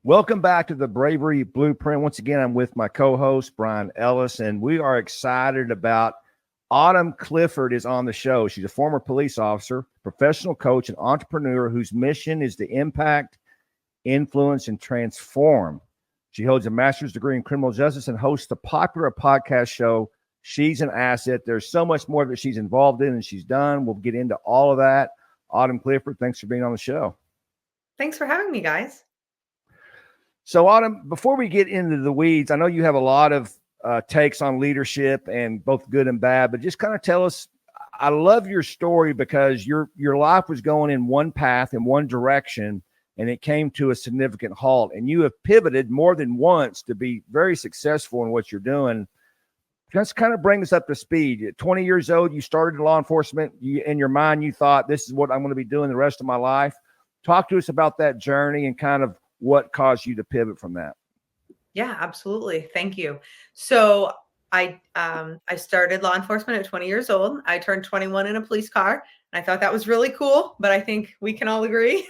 Welcome back to the Bravery Blueprint. Once again, I'm with my co-host, Brian Ellis, and we are excited about Autumn Clifford is on the show. She's a former police officer, professional coach, and entrepreneur whose mission is to impact, influence, and transform. She holds a master's degree in criminal justice and hosts the popular podcast show, She's an Asset. There's so much more that she's involved in and she's done. We'll get into all of that. Autumn Clifford, thanks for being on the show. Thanks for having me, guys. So, Autumn, before we get into the weeds, I know you have a lot of takes on leadership and both good and bad, but just kind of tell us, I love your story because your life was going in one path in one direction and it came to a significant halt, and you have pivoted more than once to be very successful in what you're doing. Just kind of bring us up to speed. At 20 years old, you started in law enforcement. In your mind, you thought, this is what I'm going to be doing the rest of my life. Talk to us about that journey and kind of what caused you to pivot from that. Yeah, absolutely. Thank you. So I started law enforcement at 20 years old. I turned 21 in a police car. And I thought that was really cool, but I think we can all agree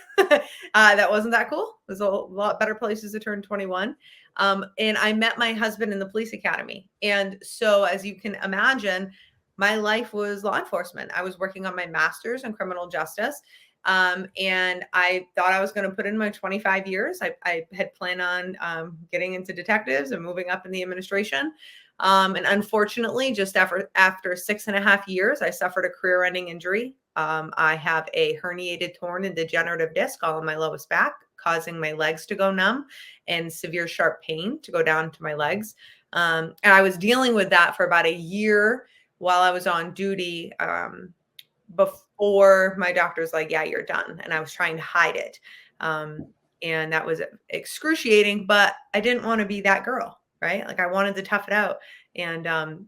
that wasn't that cool. There's a lot better places to turn 21. And I met my husband in the police academy. And so as you can imagine, my life was law enforcement. I was working on my master's in criminal justice. And I thought I was going to put in my 25 years. I had planned on getting into detectives and moving up in the administration. And unfortunately, just after 6.5 years, I suffered a career-ending injury. I have a herniated, torn, and degenerative disc all in my lowest back, causing my legs to go numb and severe sharp pain to go down to my legs. And I was dealing with that for about a year while I was on duty, before my doctor's like, yeah, you're done. And I was trying to hide it. And that was excruciating, but I didn't want to be that girl, right? Like I wanted to tough it out. And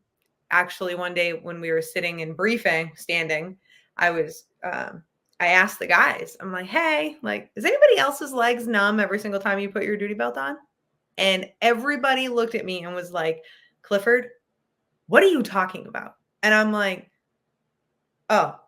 actually one day when we were sitting in briefing, standing, I asked the guys, I'm like, hey, like, is anybody else's legs numb every single time you put your duty belt on? And everybody looked at me and was like, Clifford, what are you talking about? And I'm like, oh,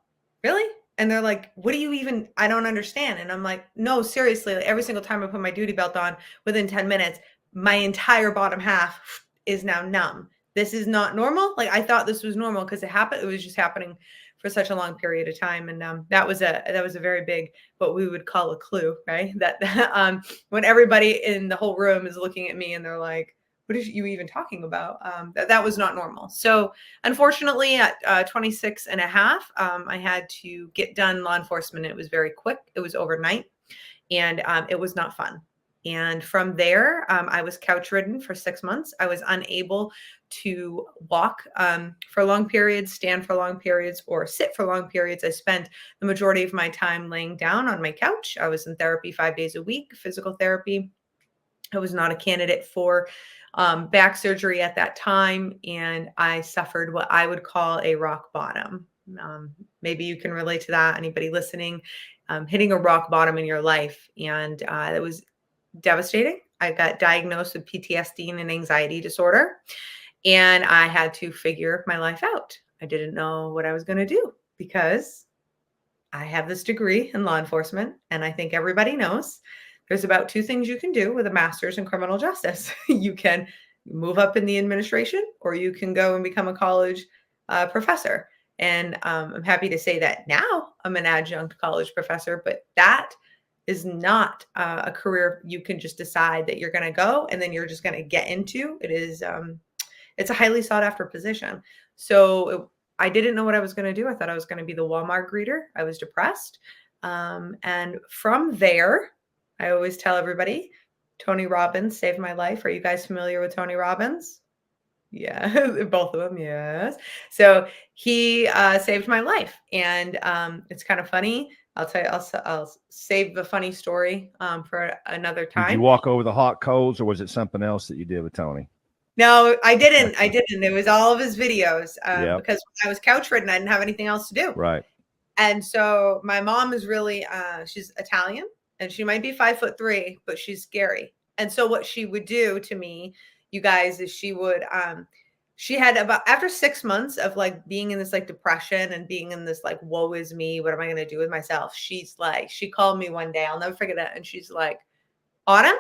really? And they're like, what do you even, I don't understand. And I'm like, no, seriously, like every single time I put my duty belt on, within 10 minutes, my entire bottom half is now numb. This is not normal. Like I thought this was normal because it was just happening for such a long period of time. And that was a very big, what we would call a clue, right? That when everybody in the whole room is looking at me and they're like, what are you even talking about? That was not normal. So unfortunately at 26 and a half, I had to get done law enforcement. It was very quick. It was overnight and it was not fun. And from there, I was couch ridden for 6 months. I was unable to walk for long periods, stand for long periods, or sit for long periods. I spent the majority of my time laying down on my couch. I was in therapy 5 days a week, physical therapy. I was not a candidate for back surgery at that time, and I suffered what I would call a rock bottom. Maybe you can relate to that. Anybody listening, hitting a rock bottom in your life, and it was devastating. I got diagnosed with PTSD and an anxiety disorder, and I had to figure my life out. I didn't know what I was going to do because I have this degree in law enforcement, and I think everybody knows there's about 2 things you can do with a master's in criminal justice. You can move up in the administration, or you can go and become a college professor. And I'm happy to say that now I'm an adjunct college professor, but that is not a career you can just decide that you're going to go and then you're just going to get into. It is, it's a highly sought after position. So I didn't know what I was going to do. I thought I was going to be the Walmart greeter. I was depressed. And from there, I always tell everybody, Tony Robbins saved my life. Are you guys familiar with Tony Robbins? Yeah, both of them. Yes. So he saved my life. And it's kind of funny. I'll tell you, I'll save the funny story for another time. Did you walk over the hot coals, or was it something else that you did with Tony? No, I didn't. It was all of his videos because I was couch ridden. I didn't have anything else to do. Right. And so my mom is really, she's Italian. And she might be 5'3", but she's scary. And so what she would do to me, you guys, is she would, she had about, after 6 months of like being in this like depression and being in this like, woe is me, what am I going to do with myself? She's like, she called me one day, I'll never forget it. And she's like, Autumn,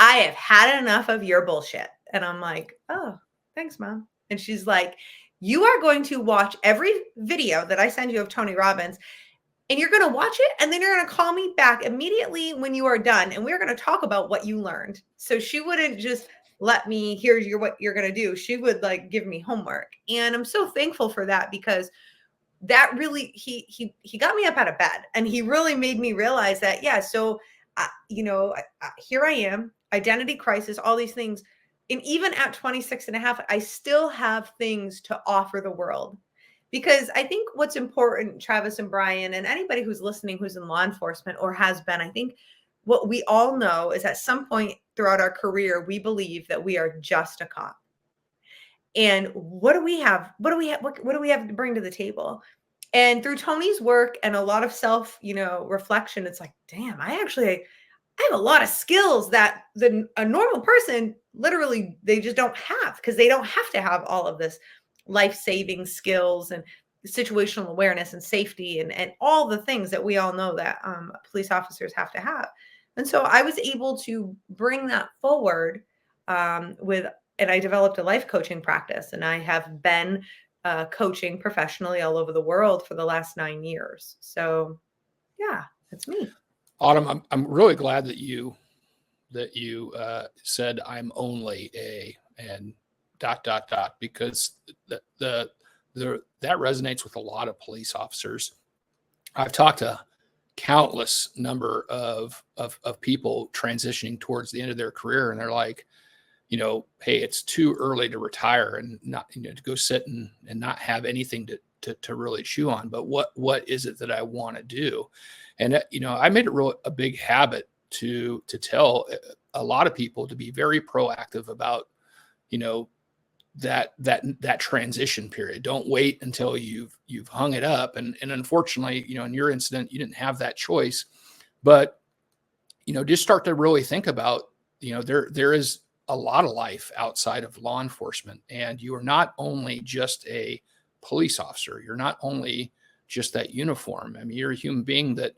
I have had enough of your bullshit. And I'm like, oh, thanks, Mom. And she's like, you are going to watch every video that I send you of Tony Robbins, and you're going to watch it, and then you're going to call me back immediately when you are done, and we're going to talk about what you learned. So she wouldn't just let me, here's what you're going to do. She would like give me homework. And I'm so thankful for that, because that really, he got me up out of bed, and he really made me realize that, yeah. So, here I am, identity crisis, all these things. And even at 26 and a half, I still have things to offer the world. Because I think what's important, Travis and Brian, and anybody who's listening, who's in law enforcement or has been, I think what we all know is at some point throughout our career, we believe that we are just a cop. And what do we have? What do we have? What do we have to bring to the table? And through Tony's work and a lot of self, reflection, it's like, damn, I have a lot of skills that a normal person literally, they just don't have, because they don't have to have all of this life-saving skills and situational awareness and safety and all the things that we all know that police officers have to have. And so I was able to bring that forward and I developed a life coaching practice, and I have been coaching professionally all over the world for the last 9 years. So yeah, that's me. Autumn, I'm really glad that you said I'm only a and ... because that resonates with a lot of police officers. I've talked to countless number of people transitioning towards the end of their career, and they're like, hey, it's too early to retire and not, to go sit and not have anything to really chew on. But what is it that I want to do? And I made it a big habit to tell a lot of people to be very proactive about, that transition period. Don't wait until you've hung it up. And unfortunately, in your incident, you didn't have that choice. But just start to really think about, there is a lot of life outside of law enforcement, and you are not only just a police officer. You're not only just that uniform. I mean, you're a human being that,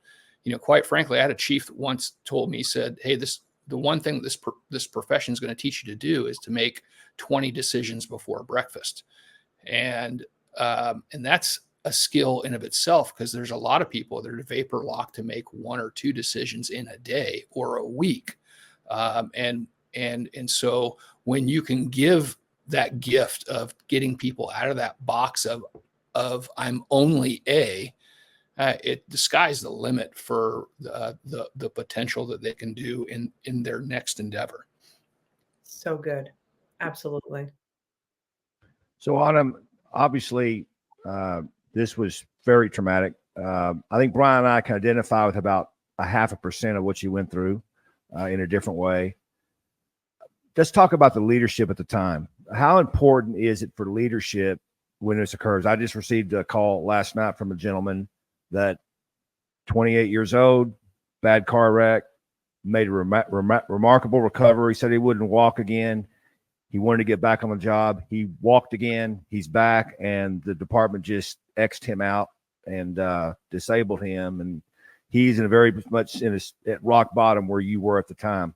quite frankly, I had a chief that once told me, said, hey, the one thing this profession is going to teach you to do is to make 20 decisions before breakfast. And that's a skill in of itself, because there's a lot of people that are vapor locked to make 1 or 2 decisions in a day or a week. And so when you can give that gift of getting people out of that box of I'm only the sky's the limit for the potential that they can do in their next endeavor. So good. Absolutely. So Autumn, obviously, this was very traumatic. I think Brian and I can identify with about 0.5% of what you went through in a different way. Let's talk about the leadership at the time. How important is it for leadership when this occurs? I just received a call last night from a gentleman that 28 years old, bad car wreck, made a remarkable recovery, said he wouldn't walk again. He wanted to get back on the job. He walked again. He's back, and the department just X'd him out and disabled him. And he's in a very much at rock bottom where you were at the time.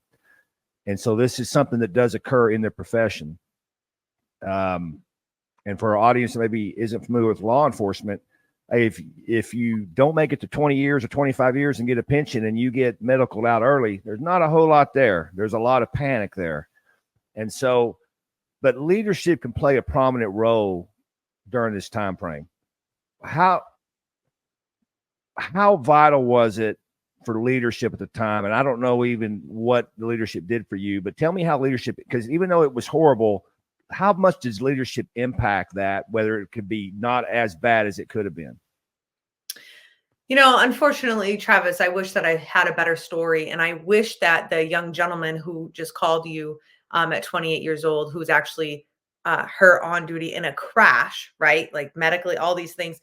And so this is something that does occur in their profession. And for our audience that maybe isn't familiar with law enforcement, if you don't make it to 20 years or 25 years and get a pension and you get medicaled out early, there's not a whole lot there. There's a lot of panic there. And so, but leadership can play a prominent role during this time frame. How vital was it for leadership at the time? And I don't know even what the leadership did for you, but tell me how leadership, because even though it was horrible, how much does leadership impact that, whether it could be not as bad as it could have been? Unfortunately, Travis, I wish that I had a better story. And I wish that the young gentleman who just called you at 28 years old, who was actually hurt on duty in a crash, right? Like medically, all these things,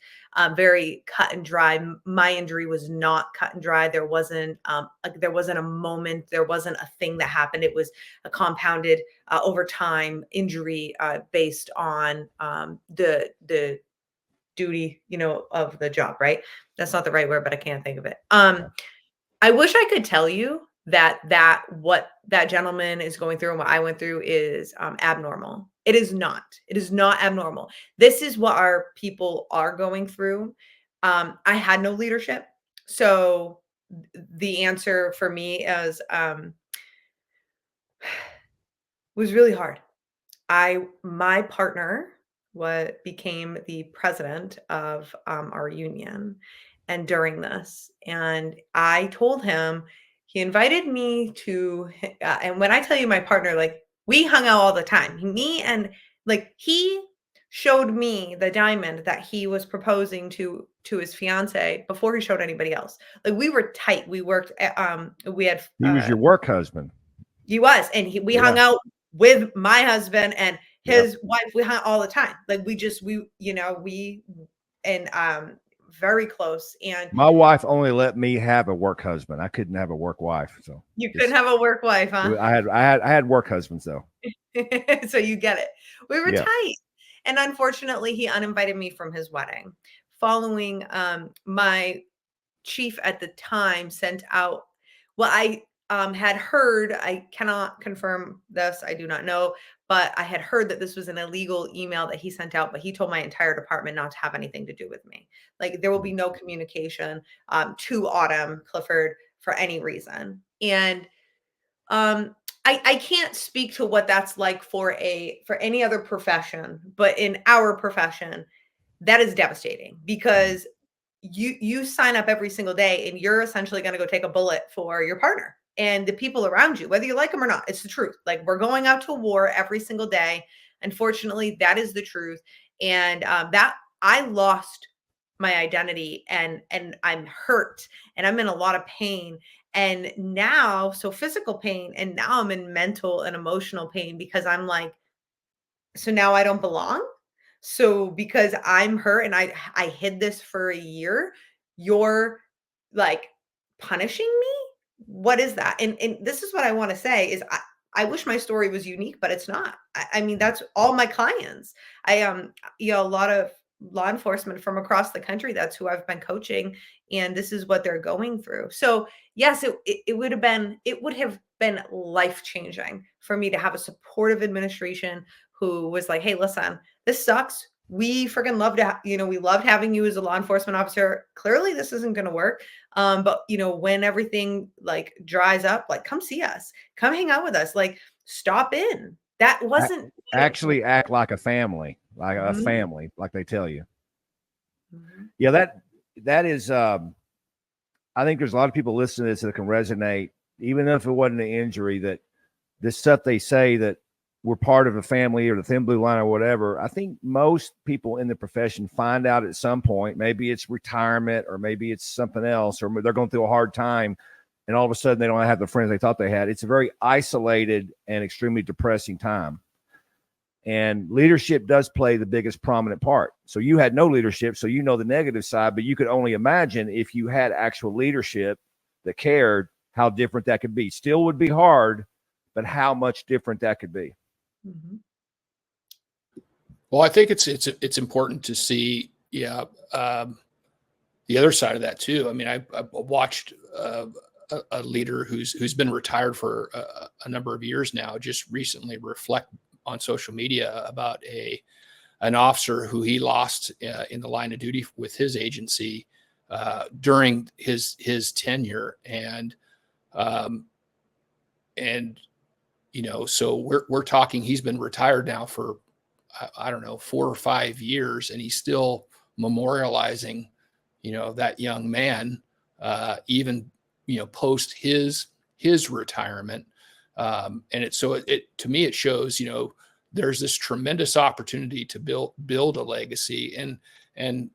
very cut and dry. My injury was not cut and dry. There wasn't a moment. There wasn't a thing that happened. It was a compounded over time injury based on the duty, of the job, right? That's not the right word, but I can't think of it. I wish I could tell you that what that gentleman is going through and what I went through is abnormal. It is not. It is not abnormal. This is what our people are going through. I had no leadership. So the answer for me is was really hard. My partner became the president of our union, and during this, and I told him, he invited me to, and when I tell you my partner, like we hung out all the time, me and like he showed me the diamond that he was proposing to his fiance before he showed anybody else. Like we were tight. We worked. We had. He was your work husband. He was, and we hung out with my husband and his wife. We hung out all the time. Like very close. And my wife only let me have a work husband. I couldn't have a work wife. So you couldn't have a work wife, huh? I had work husbands though. So you get it. We were tight. And unfortunately, he uninvited me from his wedding. Following my chief at the time sent out, well, I had heard, I cannot confirm this, I do not know, but I had heard that this was an illegal email that he sent out, but he told my entire department not to have anything to do with me. Like there will be no communication to Autumn, Clifford, for any reason. And I can't speak to what that's like for any other profession, but in our profession, that is devastating because you sign up every single day and you're essentially going to go take a bullet for your partner and the people around you, whether you like them or not. It's the truth. Like we're going out to war every single day. Unfortunately, that is the truth. And that I lost my identity and I'm hurt and I'm in a lot of pain. And now, so physical pain, and now I'm in mental and emotional pain because I'm like, so now I don't belong. So because I'm hurt and I hid this for a year, you're like punishing me? What is that? And this is what I want to say is I wish my story was unique, but it's not. I mean, that's all my clients. A lot of law enforcement from across the country, that's who I've been coaching, and this is what they're going through. So yes, it would have been life-changing for me to have a supportive administration who was like, hey, listen, this sucks. We freaking loved we loved having you as a law enforcement officer. Clearly this isn't going to work. But when everything like dries up, like come see us, come hang out with us, like stop in. That wasn't actually act like a family, like a family, like they tell you. Yeah, that is, I think there's a lot of people listening to this that can resonate, even if it wasn't an injury, that this stuff they say that we're part of a family or the thin blue line or whatever. I think most people in the profession find out at some point, maybe it's retirement or maybe it's something else, or they're going through a hard time and all of a sudden they don't have the friends they thought they had. It's a very isolated and extremely depressing time. And leadership does play the biggest prominent part. So you had no leadership, so you know the negative side, but you could only imagine if you had actual leadership that cared, how different that could be. Still would be hard, but how much different that could be. Mm-hmm. Well, I think it's important to see, the other side of that too. I mean, I watched a leader who's been retired for a number of years now, just recently reflect on social media about an officer who he lost in the line of duty with his agency during his tenure, and so we're talking. He's been retired now for I don't know 4 or 5 years, and he's still memorializing that young man even post his retirement. And it to me, it shows, there's this tremendous opportunity to build a legacy. And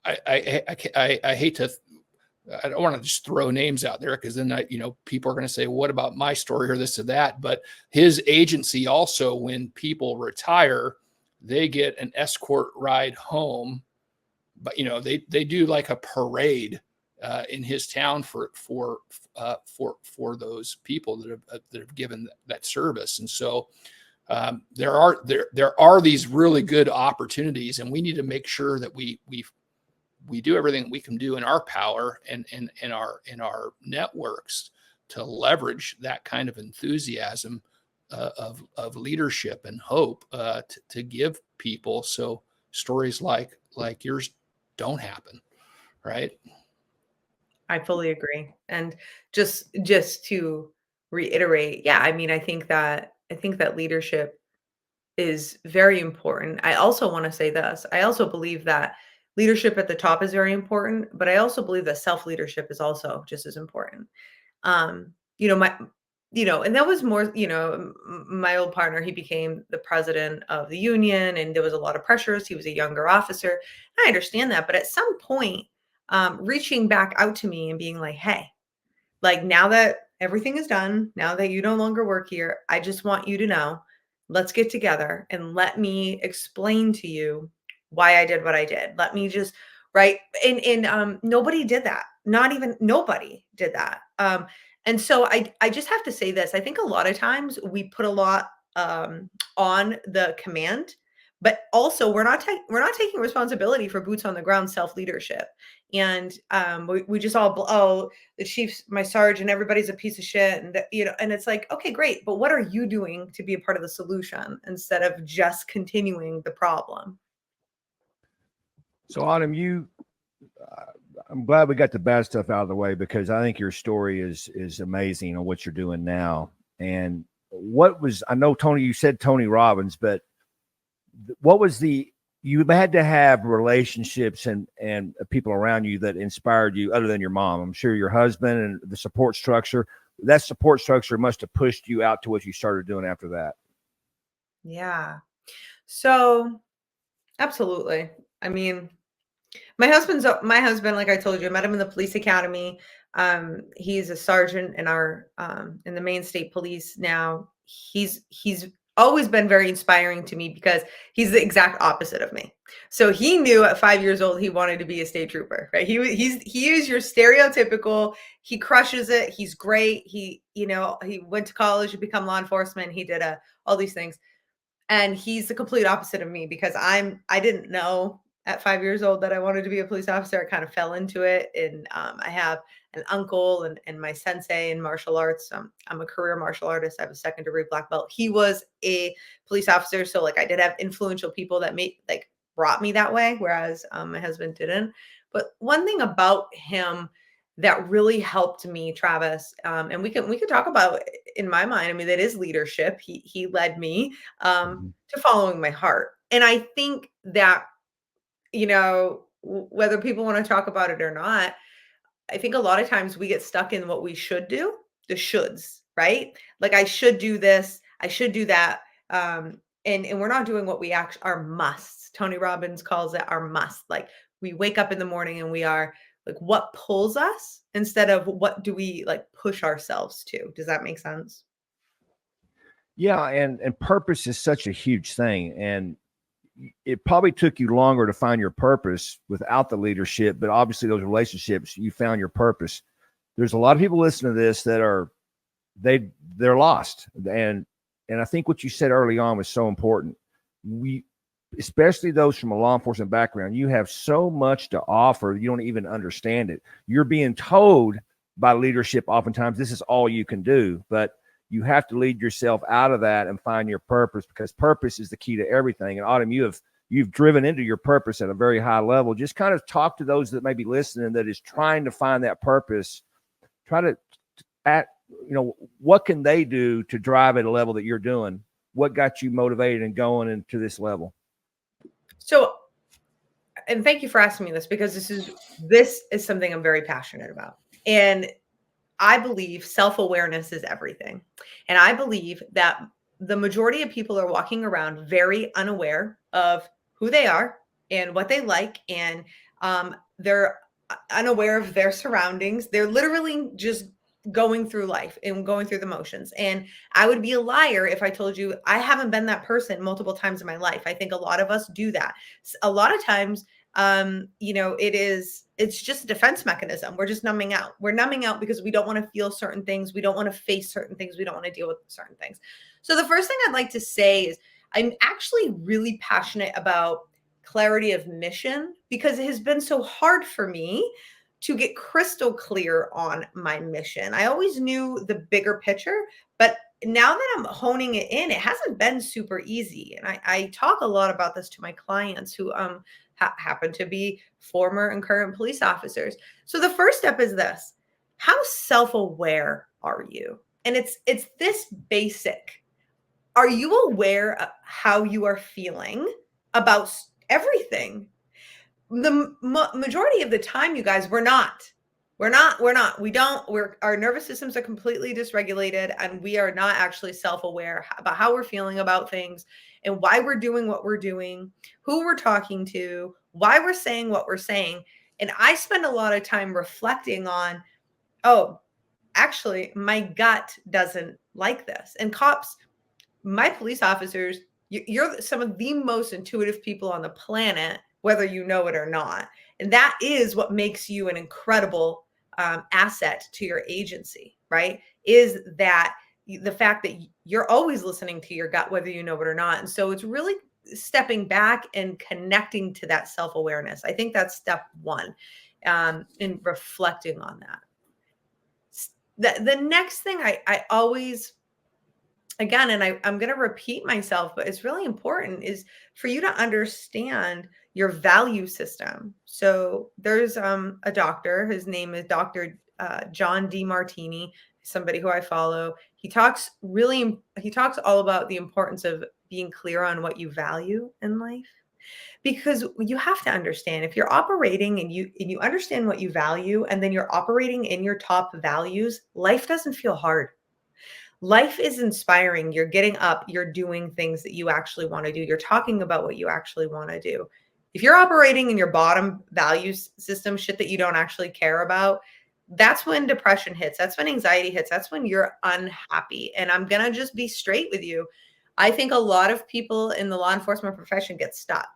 I hate to, I don't want to just throw names out there because then people are going to say, what about my story or this or that? But his agency also, when people retire, they get an escort ride home, but they do like a parade in his town for those people that have given that service. And so there are these really good opportunities, and we need to make sure that we do everything we can do in our power and in our networks leverage that kind of enthusiasm of leadership and hope to give people, so stories like yours don't happen, right? I fully agree. And just to reiterate, yeah, I mean, I think that leadership is very important. I also want to say this. I also believe that leadership at the top is very important, but I also believe that self-leadership is also just as important. You know, and that was more, my old partner, he became the president of the union and there was a lot of pressures. He was a younger officer. I understand that. But at some point, reaching back out to me and being like, hey, like now that everything is done, now that you no longer work here, I just want you to know, let's get together and let me explain to you why I did what I did. Let me just right. And nobody did that. Not even nobody did that. And so I just have to say this. I think a lot of times we put a lot on the command, but also we're not taking responsibility for boots on the ground self leadership. And we just all the chief's my sergeant, everybody's a piece of shit, and and it's like, okay, great, but what are you doing to be a part of the solution instead of just continuing the problem? So Autumn, I'm glad we got the bad stuff out of the way, because I think your story is amazing on what you're doing now. And I know Tony, you said Tony Robbins, but what was you had to have relationships and people around you that inspired you other than your mom. I'm sure your husband and the support structure, that support structure must have pushed you out to what you started doing after that. Yeah. So absolutely. I mean, my husband, like I told you, I met him in the police academy. He's a sergeant in our in the Maine State Police now. He's always been very inspiring to me because he's the exact opposite of me. So he knew at 5 years old he wanted to be a state trooper, right? He is your stereotypical. He crushes it. He's great. He went to college to become law enforcement. He did all these things. And he's the complete opposite of me because I didn't know at 5 years old that I wanted to be a police officer. I kind of fell into it. And I have an uncle and my sensei in martial arts. I'm a career martial artist. I have a 2nd degree black belt. He was a police officer. So like I did have influential people that brought me that way, whereas my husband didn't. But one thing about him that really helped me, Travis, and we could talk about, in my mind, I mean, that is leadership. He led me to following my heart. And I think that, whether people want to talk about it or not, I think a lot of times we get stuck in what we should do, the shoulds, right? Like I should do this, I should do that. And we're not doing what we actually are musts. Tony Robbins calls it our must. Like we wake up in the morning and we are like, what pulls us instead of what do we like push ourselves to? Does that make sense? Yeah. And purpose is such a huge thing. And it probably took you longer to find your purpose without the leadership, but obviously those relationships, you found your purpose. There's a lot of people listening to this that they're lost. And I think what you said early on was so important. Especially those from a law enforcement background, you have so much to offer. You don't even understand it. You're being told by leadership oftentimes, this is all you can do, but you have to lead yourself out of that and find your purpose, because purpose is the key to everything. And Autumn, you've driven into your purpose at a very high level. Just kind of talk to those that may be listening that is trying to find that purpose. Try to what can they do to drive at a level that you're doing? What got you motivated and going into this level? So, and thank you for asking me this, because this is something I'm very passionate about. And I believe self-awareness is everything. And I believe that the majority of people are walking around very unaware of who they are and what they like. And they're unaware of their surroundings. They're literally just going through life and going through the motions. And I would be a liar if I told you I haven't been that person multiple times in my life. I think a lot of us do that. A lot of times, it's just a defense mechanism. We're just numbing out. We're numbing out because we don't want to feel certain things. We don't want to face certain things. We don't want to deal with certain things. So the first thing I'd like to say is I'm actually really passionate about clarity of mission, because it has been so hard for me to get crystal clear on my mission. I always knew the bigger picture, but now that I'm honing it in, it hasn't been super easy. And I talk a lot about this to my clients who happen to be former and current police officers. So the first step is this: how self-aware are you? And it's this basic. Are you aware of how you are feeling about everything? The majority of the time, you guys, we're not. Our nervous systems are completely dysregulated, and we are not actually self-aware about how we're feeling about things and why we're doing what we're doing, who we're talking to, why we're saying what we're saying. And I spend a lot of time reflecting on, oh, actually, my gut doesn't like this. And cops, my police officers, you're some of the most intuitive people on the planet, whether you know it or not. And that is what makes you an incredible asset to your agency, right? Is that the fact that you're always listening to your gut, whether you know it or not. And so it's really stepping back and connecting to that self-awareness. I think that's step one, in reflecting on that. The next thing I always, again, and I'm going to repeat myself, but it's really important, is for you to understand your value system. So there's a doctor, his name is Dr. John DeMartini, somebody who I follow. He talks all about the importance of being clear on what you value in life. Because you have to understand, if you're operating and you understand what you value, and then you're operating in your top values, life doesn't feel hard. Life is inspiring. You're getting up, you're doing things that you actually want to do. You're talking about what you actually want to do. If you're operating in your bottom values system, shit that you don't actually care about, that's when depression hits. That's when anxiety hits. That's when you're unhappy. And I'm going to just be straight with you. I think a lot of people in the law enforcement profession get stuck.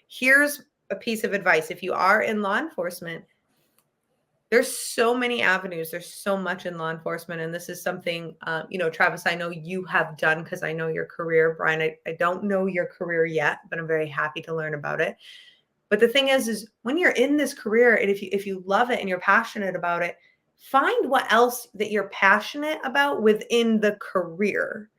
Here's a piece of advice. If you are in law enforcement, there's so many avenues. There's so much in law enforcement. And this is something, Travis, I know you have done because I know your career. Brian, I don't know your career yet, but I'm very happy to learn about it. But the thing is when you're in this career, and if you love it and you're passionate about it, find what else that you're passionate about within the career.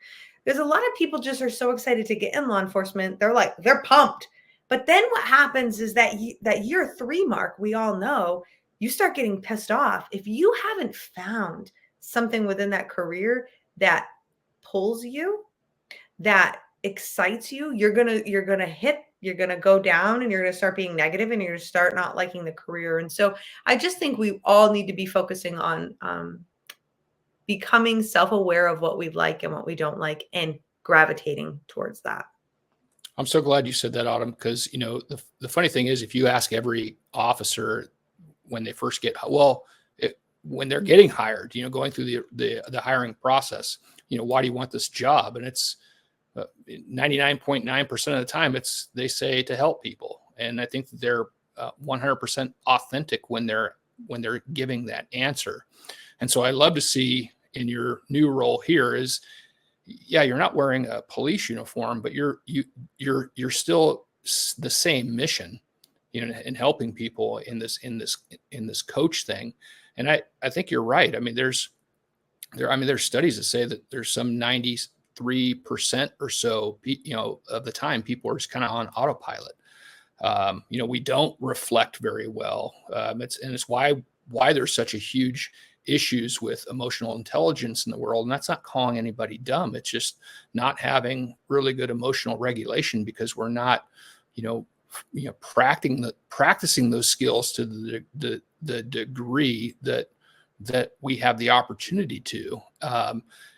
There's a lot of people just are so excited to get in law enforcement. They're pumped. But then what happens is that year 3 mark, we all know, you start getting pissed off. If you haven't found something within that career that pulls you, that excites you, you're gonna go down, and you're gonna start being negative, and you're gonna start not liking the career. And so I just think we all need to be focusing on becoming self-aware of what we like and what we don't like, and gravitating towards that. I'm so glad you said that, Autumn, because the funny thing is, if you ask every officer when they first when they're getting hired, going through the hiring process, why do you want this job? And it's 99.9% of the time, they say to help people. And I think that they're 100% authentic when they're giving that answer. And so I love to see in your new role here is, yeah, you're not wearing a police uniform, but you're still the same mission, in helping people in this coach thing. And I think you're right. I mean, there's studies that say that there's some 93% or so, of the time people are just kind of on autopilot. We don't reflect very well. It's why there's such a huge issues with emotional intelligence in the world. And that's not calling anybody dumb. It's just not having really good emotional regulation, because we're not, practicing those skills to the degree that we have the opportunity to.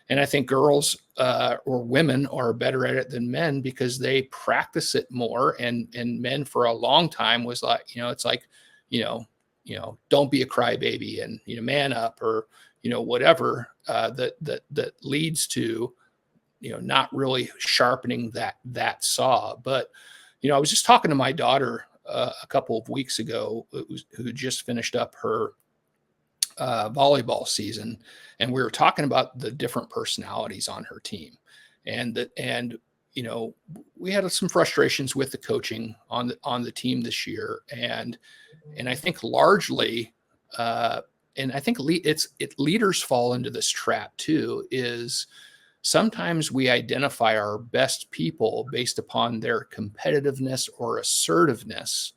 And I think girls or women are better at it than men because they practice it more. And men for a long time was like, it's like, don't be a crybaby and, man up, or, whatever that leads to, not really sharpening that saw. But, I was just talking to my daughter a couple of weeks ago, who just finished up her volleyball season, and we were talking about the different personalities on her team, and we had some frustrations with the coaching on the team this year, and I think largely and I think leaders fall into this trap too, is sometimes we identify our best people based upon their competitiveness or assertiveness.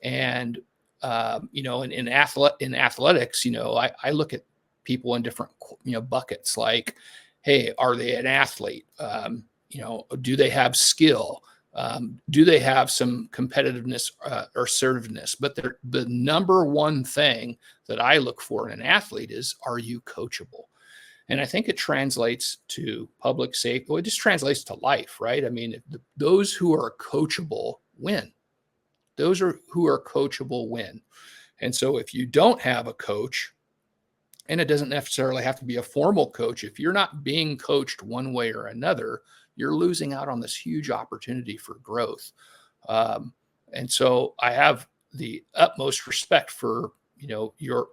And, in athletics, I look at people in different, buckets, like, hey, are they an athlete? Do they have skill? Do they have some competitiveness or assertiveness? But the number one thing that I look for in an athlete is, are you coachable? And I think it translates to public safety. Well, it just translates to life, right? I mean, those who are coachable win. Who are coachable win. And so if you don't have a coach, and it doesn't necessarily have to be a formal coach, if you're not being coached one way or another, you're losing out on this huge opportunity for growth. And so I have the utmost respect for your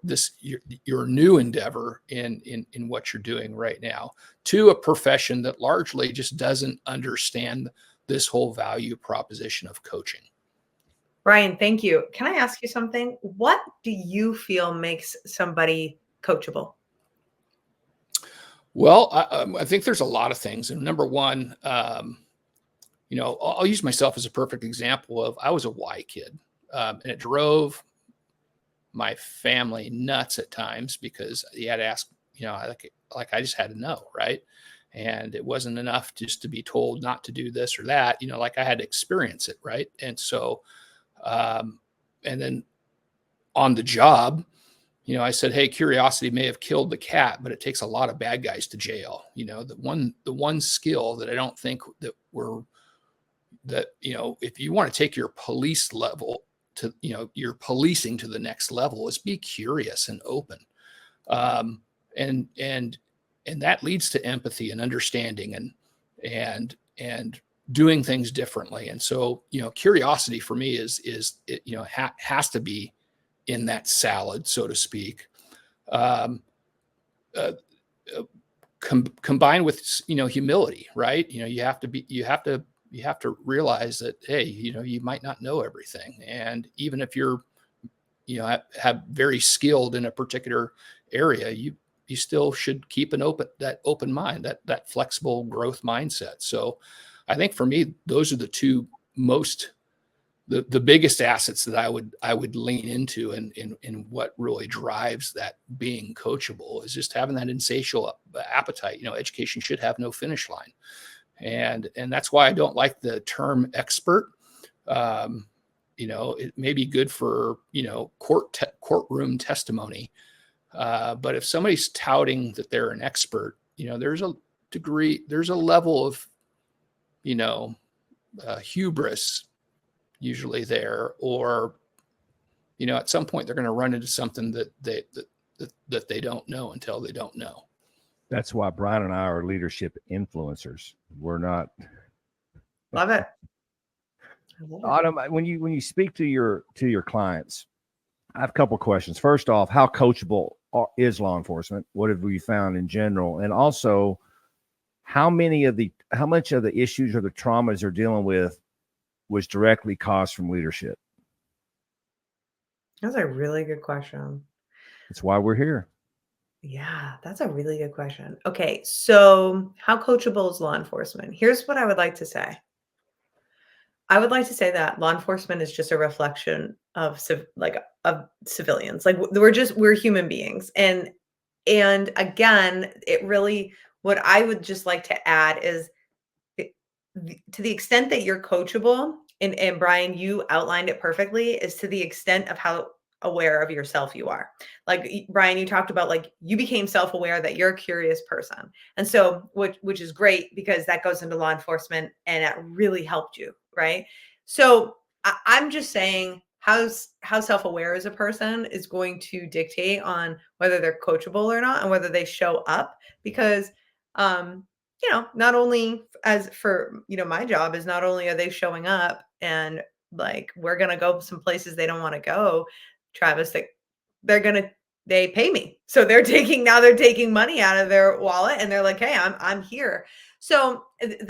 new endeavor in what you're doing right now, to a profession that largely just doesn't understand this whole value proposition of coaching. Brian, thank you. Can I ask you something? What do you feel makes somebody coachable? Well, I think there's a lot of things. And number one, I'll use myself as a perfect example of, I was a Y kid, and it drove my family nuts at times, because you had to ask, like I just had to know, right? And it wasn't enough just to be told not to do this or that, like I had to experience it, right? And so, and then on the job, I said, hey, curiosity may have killed the cat, but it takes a lot of bad guys to jail. The one skill that I don't think that if you want to take your police level to, your policing to the next level, is be curious and open. And that leads to empathy and understanding and doing things differently. And so, curiosity for me has to be in that salad, so to speak, combined with, humility, right? You have to realize that, hey, you might not know everything. And even if you're, have very skilled in a particular area, you still should keep an open mind, that flexible growth mindset. So I think for me, those are the two the biggest assets that I would lean into, in what really drives that being coachable, is just having that insatiable appetite. Education should have no finish line. And that's why I don't like the term expert. It may be good for, courtroom testimony. But if somebody's touting that they're an expert, there's a level of, hubris usually there, or, at some point they're going to run into something that they don't know until they don't know. That's why Brian and I are leadership influencers. We're not. Love it. Autumn, when you speak to your clients, I have a couple of questions. First off, how coachable is law enforcement? What have we found in general? And also, how much of the issues or the traumas they're dealing with was directly caused from leadership? That's a really good question. That's why we're here. Yeah, that's a really good question. Okay, so how coachable is law enforcement? Here's what I would like to say. I would like to say that law enforcement is just a reflection of civilians. Like, we're human beings. And again, what I would just like to add is, to the extent that you're coachable, and Brian, you outlined it perfectly, is to the extent of how aware of yourself you are. Like, Brian, you talked about, like, you became self-aware that you're a curious person. And so, which is great, because that goes into law enforcement and that really helped you, right? So I'm just saying, how self-aware as a person is going to dictate on whether they're coachable or not, and whether they show up. Because, not only as for, my job is not only are they showing up and, like, we're going to go some places they don't want to go, Travis, they pay me. So they're taking money out of their wallet, and they're like, hey, I'm here. So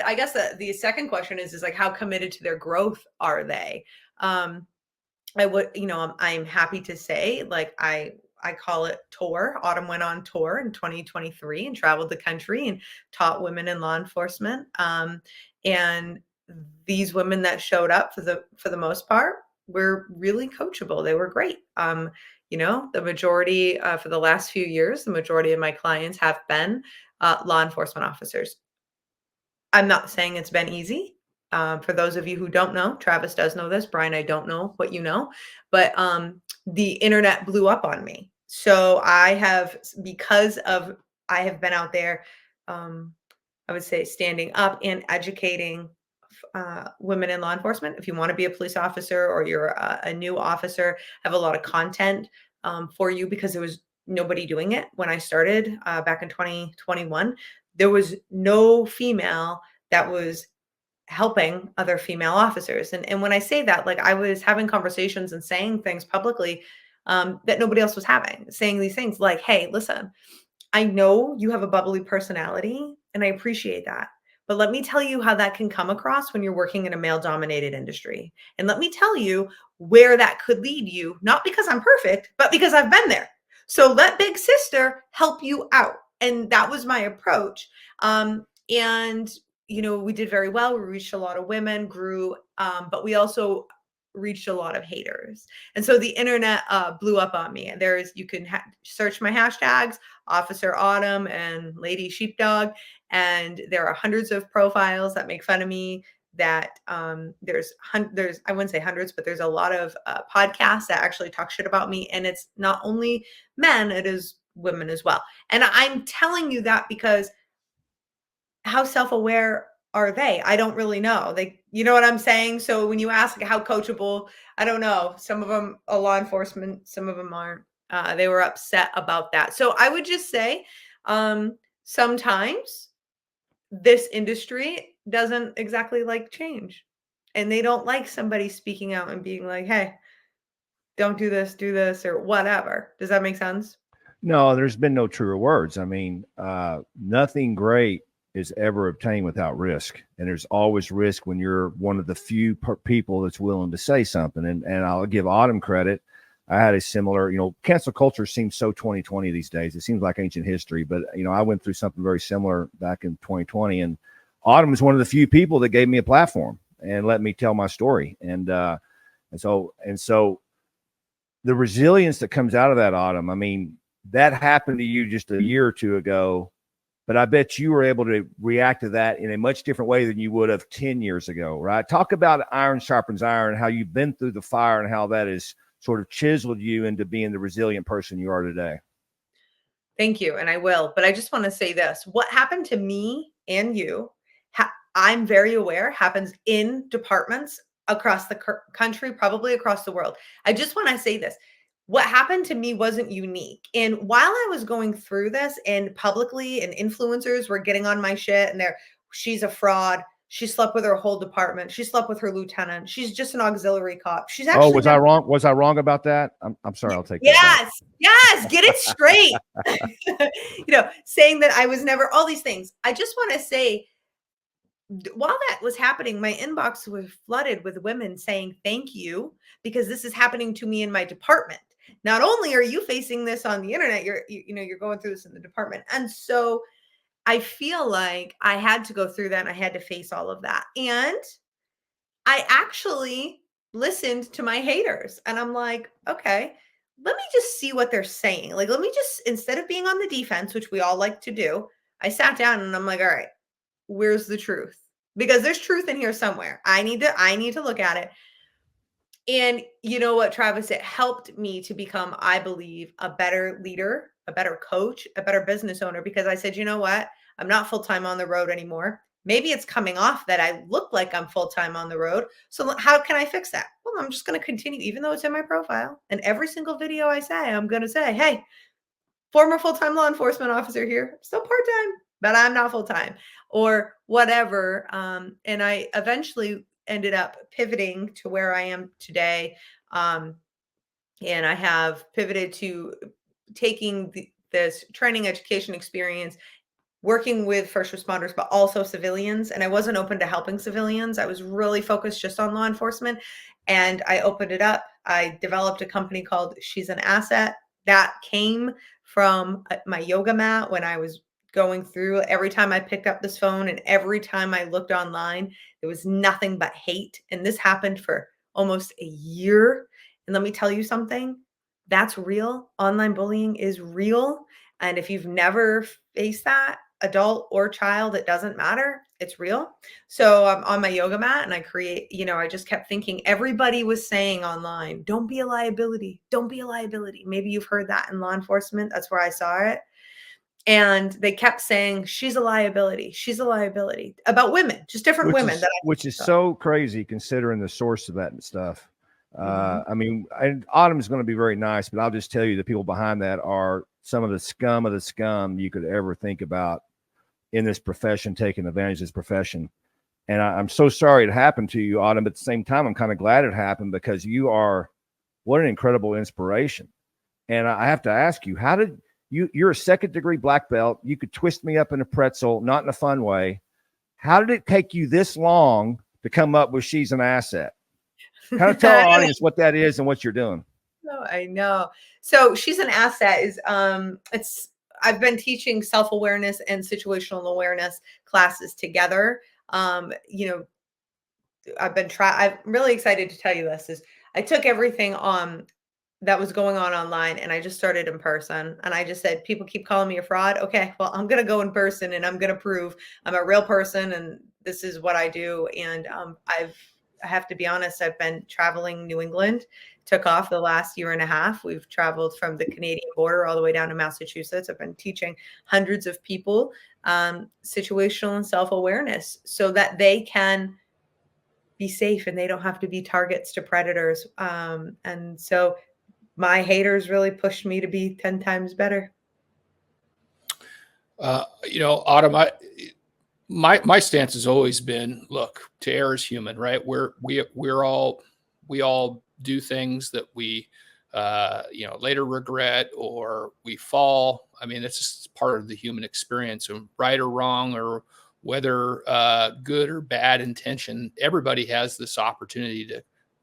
I guess the second question is like, how committed to their growth are they? I'm happy to say, like, I I call it tour. Autumn went on tour in 2023 and traveled the country and taught women in law enforcement. And these women that showed up for the most part were really coachable. They were great. The majority for the last few years, the majority of my clients have been law enforcement officers. I'm not saying it's been easy. For those of you who don't know, Travis does know this. Brian, I don't know what you know, but the internet blew up on me. So I have been out there, I would say standing up and educating women in law enforcement. If you want to be a police officer or you're a new officer, I have a lot of content for you because there was nobody doing it when I started back in 2021. There was no female that was helping other female officers. And when I say that, like I was having conversations and saying things publicly that nobody else was having, saying these things like, hey, listen, I know you have a bubbly personality and I appreciate that. But let me tell you how that can come across when you're working in a male dominated industry. And let me tell you where that could lead you, not because I'm perfect, but because I've been there. So let big sister help you out. And that was my approach. And we did very well. We reached a lot of women, grew, but we also reached a lot of haters. And so the internet blew up on me. And you can search my hashtags, Officer Autumn and Lady Sheepdog. And there are hundreds of profiles that make fun of me. That there's I wouldn't say hundreds, but there's a lot of podcasts that actually talk shit about me. And it's not only men, it is women as well. And I'm telling you that because how self-aware are they? I don't really know. You know what I'm saying? So when you ask how coachable, I don't know. Some of them are law enforcement, some of them aren't. They were upset about that. So I would just say sometimes this industry doesn't exactly like change. And they don't like somebody speaking out and being like, hey, don't do this, or whatever. Does that make sense? No, there's been no truer words. I mean, nothing great is ever obtained without risk. And there's always risk when you're one of the few people that's willing to say something. And I'll give Autumn credit. I had a similar, cancel culture seems so 2020 these days. It seems like ancient history, but I went through something very similar back in 2020, and Autumn is one of the few people that gave me a platform and let me tell my story. And so the resilience that comes out of that, Autumn, I mean, that happened to you just a year or two ago, but I bet you were able to react to that in a much different way than you would have 10 years ago, right? Talk about iron sharpens iron, how you've been through the fire and how that has sort of chiseled you into being the resilient person you are today. Thank you. And I will, but I just want to say this, what happened to me and you, I'm very aware happens in departments across the country, probably across the world. I just want to say this. What happened to me wasn't unique. And while I was going through this and publicly and influencers were getting on my shit and she's a fraud. She slept with her whole department. She slept with her lieutenant. She's just an auxiliary cop. She's actually. Oh, was I wrong? Was I wrong about that? I'm sorry. I'll take that. Yes. Get it straight. Saying that I was never all these things. I just want to say, while that was happening, my inbox was flooded with women saying, thank you, because this is happening to me in my department. Not only are you facing this on the internet, you're going through this in the department. And so I feel like I had to go through that and I had to face all of that. And I actually listened to my haters and I'm like, okay, let me just see what they're saying. Like, let me just, instead of being on the defense, which we all like to do, I sat down and I'm like, all right, where's the truth? Because there's truth in here somewhere. I need to look at it. And you know what, Travis, it helped me to become, I believe, a better leader, a better coach, a better business owner, because I said, you know what? I'm not full-time on the road anymore. Maybe it's coming off that I look like I'm full-time on the road. So how can I fix that? Well, I'm just going to continue, even though it's in my profile. And every single video I say, I'm going to say, hey, former full-time law enforcement officer here, still part-time, but I'm not full-time or whatever. And I eventually ended up pivoting to where I am today. And I have pivoted to taking this training education experience, working with first responders, but also civilians. And I wasn't open to helping civilians. I was really focused just on law enforcement. And I opened it up. I developed a company called She's an Asset that came from my yoga mat when I was going through. Every time I picked up this phone and every time I looked online, there was nothing but hate. And this happened for almost a year. And let me tell you something, that's real. Online bullying is real. And if you've never faced that, adult or child, it doesn't matter. It's real. So I'm on my yoga mat and I create, I just kept thinking everybody was saying online, don't be a liability. Don't be a liability. Maybe you've heard that in law enforcement. That's where I saw it. And they kept saying, she's a liability. She's a liability about women, just different women. Which is so crazy considering the source of that and stuff. Mm-hmm. I mean, Autumn's going to be very nice, but I'll just tell you the people behind that are some of the scum you could ever think about in this profession, taking advantage of this profession. And I'm so sorry it happened to you, Autumn. But at the same time, I'm kind of glad it happened because you are what an incredible inspiration. And I have to ask you, how did you're a 2nd degree black belt. You could twist me up in a pretzel, not in a fun way. How did it take you this long to come up with She's an Asset? Kind of tell our audience what that is and what you're doing. Oh, I know. So She's an Asset is I've been teaching self-awareness and situational awareness classes together. I'm really excited to tell you this is I took everything that was going on online and I just started in person. And I just said, people keep calling me a fraud. Okay, well, I'm going to go in person and I'm going to prove I'm a real person and this is what I do. And I have to be honest, I've been traveling New England, took off the last year and a half. We've traveled from the Canadian border all the way down to Massachusetts. I've been teaching hundreds of people situational and self-awareness so that they can be safe and they don't have to be targets to predators. And so my haters really pushed me to be 10 times better. Autumn, my stance has always been, look, to err is human, right? We all do things that we, later regret or we fall. I mean, it's just part of the human experience, and right or wrong, or whether good or bad intention, everybody has this opportunity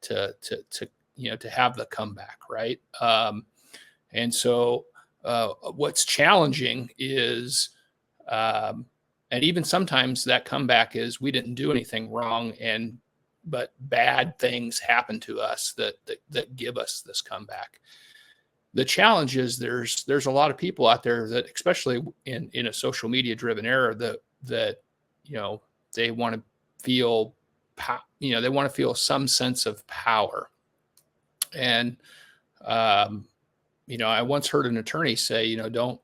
to have the comeback, right? And so what's challenging is, and even sometimes that comeback is we didn't do anything wrong, but bad things happen to us that give us this comeback. The challenge is there's a lot of people out there that, especially in a social media driven era, that they want to feel, they want to feel some sense of power. And, I once heard an attorney say, don't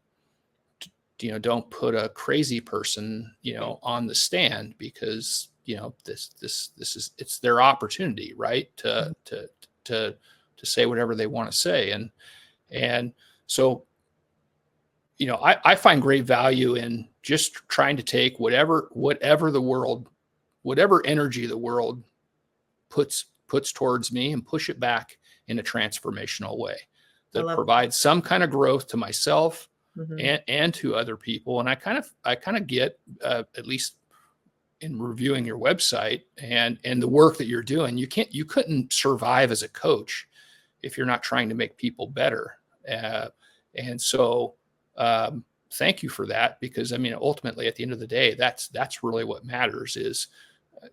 put a crazy person, on the stand because, it's their opportunity, right. To say whatever they want to say. And so, I find great value in just trying to take whatever energy the world puts towards me and push it back in a transformational way that provides some kind of growth to myself and to other people. And I kind of get, at least in reviewing your website and the work that you're doing, you couldn't survive as a coach if you're not trying to make people better. And so, thank you for that, because I mean, ultimately at the end of the day, that's really what matters is,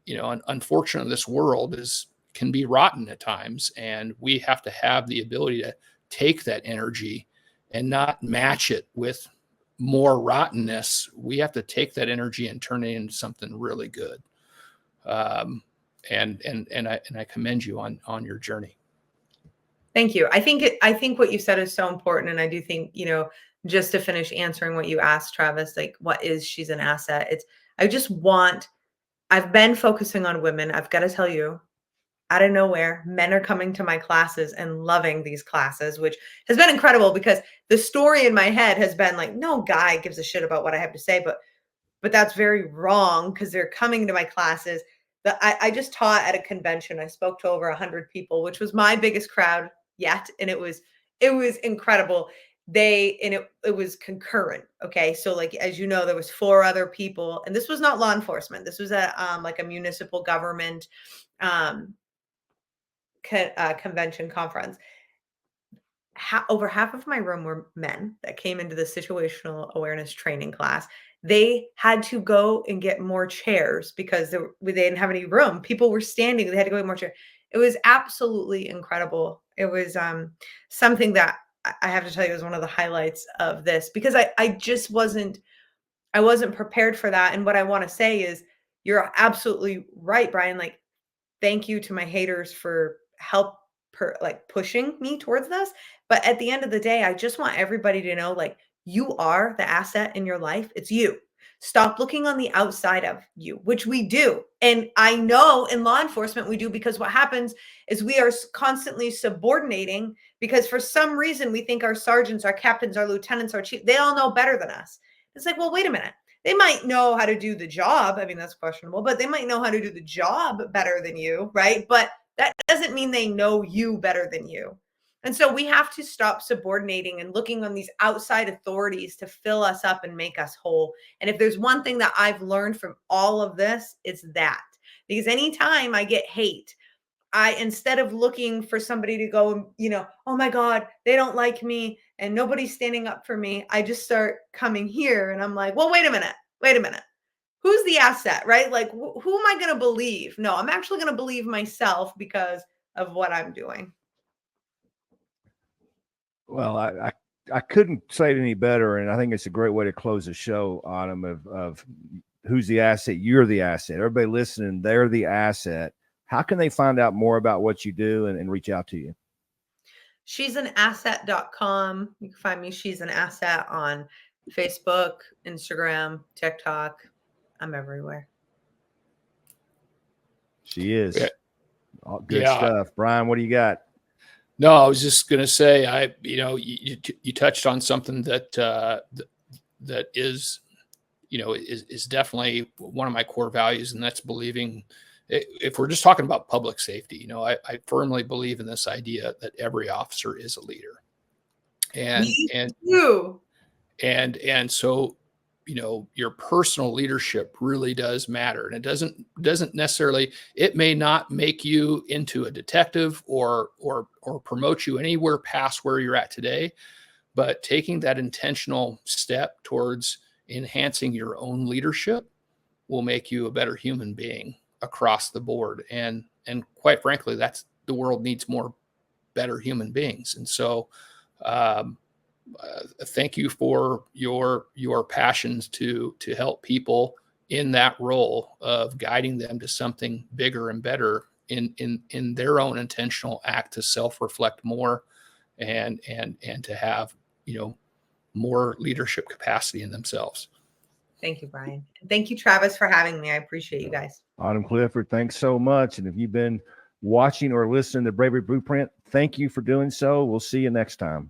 unfortunately this world can be rotten at times, and we have to have the ability to take that energy and not match it with more rottenness. We have to take that energy and turn it into something really good. And I commend you on your journey. Thank you. I think what you said is so important. And I do think, just to finish answering what you asked, Travis, like what is She's an Asset? I've been focusing on women. I've got to tell you, out of nowhere, men are coming to my classes and loving these classes, which has been incredible because the story in my head has been like, no guy gives a shit about what I have to say, but that's very wrong because they're coming to my classes. I just taught at a convention. I spoke to over 100 people, which was my biggest crowd yet. And it was incredible. It was concurrent. Okay. So like, as you know, there was 4 other people, and this was not law enforcement. This was like a municipal government, convention conference. over half of my room were men that came into the situational awareness training class. They had to go and get more chairs because they didn't have any room. People were standing. They had to go get more chairs. It was absolutely incredible. It was something that I have to tell you was one of the highlights of this, because I just wasn't prepared for that. And what I want to say is, you're absolutely right, Brian. Like, thank you to my haters for pushing me towards this. But at the end of the day, I just want everybody to know, like, you are the asset in your life. It's you. Stop looking on the outside of you, which we do. And I know in law enforcement we do, because what happens is we are constantly subordinating, because for some reason we think our sergeants, our captains, our lieutenants, our chief, they all know better than us. It's like, well, wait a minute. They might know how to do the job. I mean, that's questionable, but they might know how to do the job better than you, right? But that doesn't mean they know you better than you. And so we have to stop subordinating and looking on these outside authorities to fill us up and make us whole. And if there's one thing that I've learned from all of this, it's that. Because anytime I get hate, instead of looking for somebody to go, oh my God, they don't like me and nobody's standing up for me, I just start coming here and I'm like, well, wait a minute. Who's the asset, right? Like, who am I going to believe? No, I'm actually going to believe myself because of what I'm doing. Well, I couldn't say it any better, and I think it's a great way to close the show, Autumn, of who's the asset. You're the asset. Everybody listening, they're the asset. How can they find out more about what you do and reach out to you? She'sanasset.com. You can find me, She's an Asset, on Facebook, Instagram, TikTok. I'm everywhere. She is. Yeah. All good stuff. Brian, what do you got? No, I was just going to say, you touched on something that is, is definitely one of my core values, and that's believing. If we're just talking about public safety, I firmly believe in this idea that every officer is a leader, and so, your personal leadership really does matter, and it doesn't necessarily. It may not make you into a detective or promote you anywhere past where you're at today, but taking that intentional step towards enhancing your own leadership will make you a better human being across the board. And quite frankly, that's the world needs more better human beings. And so, thank you for your passions to help people in that role of guiding them to something bigger and better in their own intentional act to self-reflect more and to have, more leadership capacity in themselves. Thank you, Brian. Thank you, Travis, for having me. I appreciate you guys. Autumn, Clifford, thanks so much. And if you've been watching or listening to Bravery Blueprint, thank you for doing so. We'll see you next time.